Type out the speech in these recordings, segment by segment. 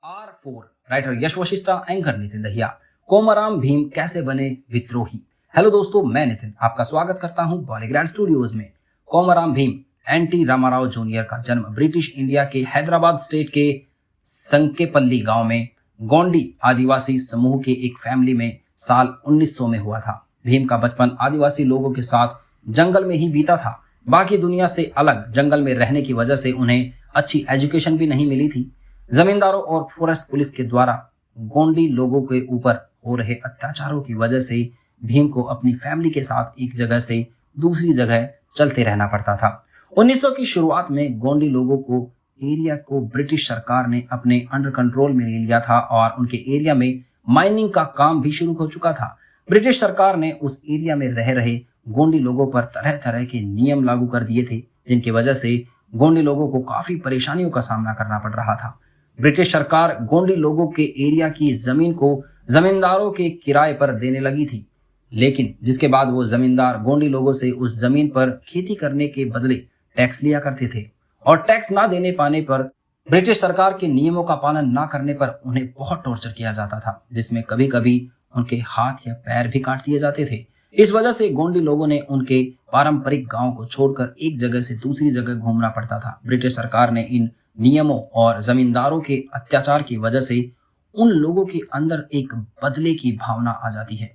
R4 writer यश Vashishtha, anchor Nitin Dahiya. Komaram Bheem कैसे बने विद्रोही। हेलो दोस्तों, मैं नितिन आपका स्वागत करता हूं बॉलीग्रैंड स्टूडियोज में। कोमाराम भीम एनटी रामाराव जूनियर का जन्म ब्रिटिश इंडिया के हैदराबाद स्टेट के संकेपल्ली गांव में गोंडी आदिवासी समूह के एक फैमिली में साल 1900 में हुआ था। भीम का बचपन आदिवासी लोगों के साथ जंगल में ही बीता था। बाकी दुनिया से अलग जंगल में रहने की वजह से उन्हें अच्छी एजुकेशन भी नहीं मिली थी। जमींदारों और फॉरेस्ट पुलिस के द्वारा गोंडी लोगों के ऊपर हो रहे अत्याचारों की वजह से भीम को अपनी फैमिली के साथ एक जगह से दूसरी जगह चलते रहना पड़ता था। 1900 की शुरुआत में गोंडी लोगों को एरिया को ब्रिटिश सरकार ने अपने अंडर कंट्रोल में ले लिया था और उनके एरिया में माइनिंग का काम भी शुरू हो चुका था। ब्रिटिश सरकार ने उस एरिया में रह रहे गोंडी लोगों पर तरह तरह के नियम लागू कर दिए थे, जिनकी वजह से गोंडी लोगों को काफी परेशानियों का सामना करना पड़ रहा था। ब्रिटिश सरकार गोंडी लोगों के एरिया की जमीन को जमींदारों के किराए पर देने लगी थी, लेकिन जिसके बाद वो जमींदार गोंडी लोगों से उस जमीन पर खेती करने के बदले टैक्स लिया करते थे और टैक्स ना देने पाने पर ब्रिटिश सरकार के नियमों का पालन ना करने पर उन्हें बहुत टॉर्चर किया जाता था, जिसमें कभी कभी उनके हाथ या पैर भी काट दिए जाते थे। इस वजह से गोंडी लोगों ने उनके पारंपरिक गांव को छोड़कर एक जगह से दूसरी जगह घूमना पड़ता था। ब्रिटिश सरकार ने इन नियमों और जमींदारों के अत्याचार की वजह से उन लोगों के अंदर एक बदले की भावना आ जाती है,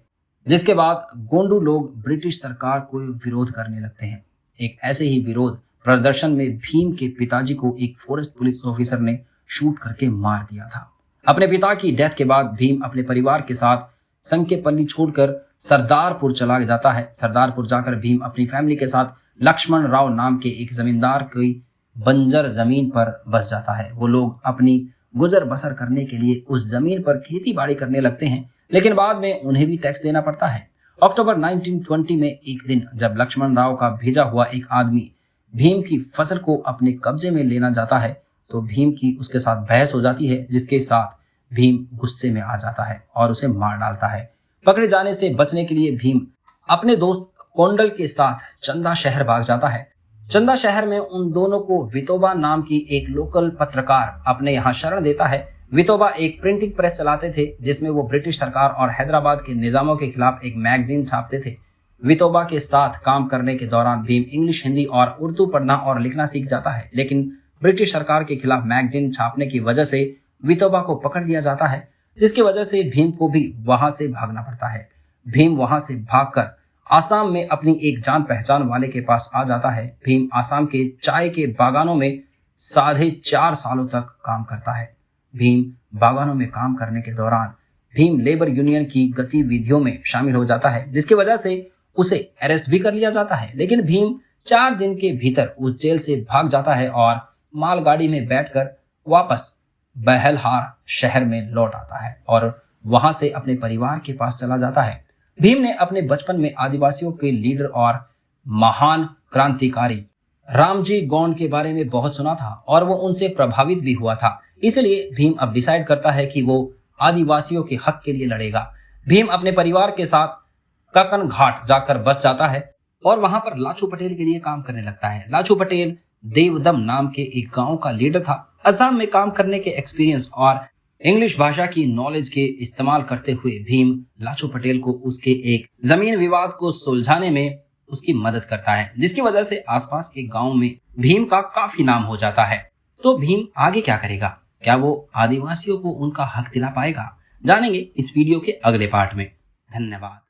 जिसके बाद गोंडू लोग ब्रिटिश सरकार को विरोध करने लगते हैं। एक ऐसे ही विरोध प्रदर्शन में भीम के पिताजी को एक फॉरेस्ट पुलिस ऑफिसर ने शूट करके मार दिया था। अपने पिता की डेथ के बाद भीम अपने परिवार के साथ संकेपल्ली छोड़कर सरदारपुर चला जाता है। सरदारपुर जाकर भीम अपनी फैमिली के साथ लक्ष्मण राव नाम के एक जमींदार की बंजर जमीन पर बस जाता है। वो लोग अपनी गुजर बसर करने के लिए उस जमीन पर खेती बाड़ी करने लगते हैं, लेकिन बाद में उन्हें भी टैक्स देना पड़ता है। अक्टूबर 1920 में एक दिन जब लक्ष्मण राव का भेजा हुआ एक आदमी भीम की फसल को अपने कब्जे में लेना जाता है तो भीम की उसके साथ बहस हो जाती है, जिसके साथ भीम गुस्से में आ जाता है और उसे मार डालता है। पकड़े जाने से बचने के लिए भीम अपने दोस्त कोंडल के साथ चंदा शहर भाग जाता है। चंदा शहर में उन दोनों को वितोबा नाम की एक लोकल पत्रकार अपने यहाँ शरण देता है। वितोबा एक प्रिंटिंग प्रेस चलाते थे, जिसमें वो ब्रिटिश सरकार और हैदराबाद के निजामों के खिलाफ एक मैगजीन छापते थे। वितोबा के साथ काम करने के दौरान भीम इंग्लिश, हिंदी और उर्दू पढ़ना और लिखना सीख जाता है, लेकिन ब्रिटिश सरकार के खिलाफ मैगजीन छापने की वजह से वितोबा को पकड़ लिया जाता है, जिसकी वजह से भीम को भी वहां से भागना पड़ता है। भीम वहां से भागकर आसाम में अपनी एक जान पहचान वाले के पास आ जाता है। भीम आसाम के चाय के बागानों में 4.5 सालों तक काम करता है। भीम बागानों में काम करने के दौरान भीम लेबर यूनियन की गतिविधियों में शामिल हो जाता है, जिसकी वजह से उसे अरेस्ट भी कर लिया जाता है, लेकिन भीम 4 दिन के भीतर उस जेल से भाग जाता है और मालगाड़ी में बैठकर वापस बहलहार शहर में लौट आता है और वहां से अपने परिवार के पास चला जाता है। भीम ने अपने बचपन में आदिवासियों के लीडर और महान क्रांतिकारी रामजी गोंड के बारे में बहुत सुना था और वो उनसे प्रभावित भी हुआ था। इसलिए भीम अब डिसाइड करता है कि वो आदिवासियों के हक के लिए लड़ेगा। भीम अपने परिवार के साथ ककन घाट जाकर बस जाता है और वहां पर लाचू पटेल के लिए काम करने लगता है। लाचू पटेल देवदम नाम के एक गांव का लीडर था। असम में काम करने के एक्सपीरियंस और इंग्लिश भाषा की नॉलेज के इस्तेमाल करते हुए भीम लाचू पटेल को उसके एक जमीन विवाद को सुलझाने में उसकी मदद करता है, जिसकी वजह से आसपास के गांव में भीम का काफी नाम हो जाता है। तो भीम आगे क्या करेगा? क्या वो आदिवासियों को उनका हक दिला पाएगा? जानेंगे इस वीडियो के अगले पार्ट में। धन्यवाद।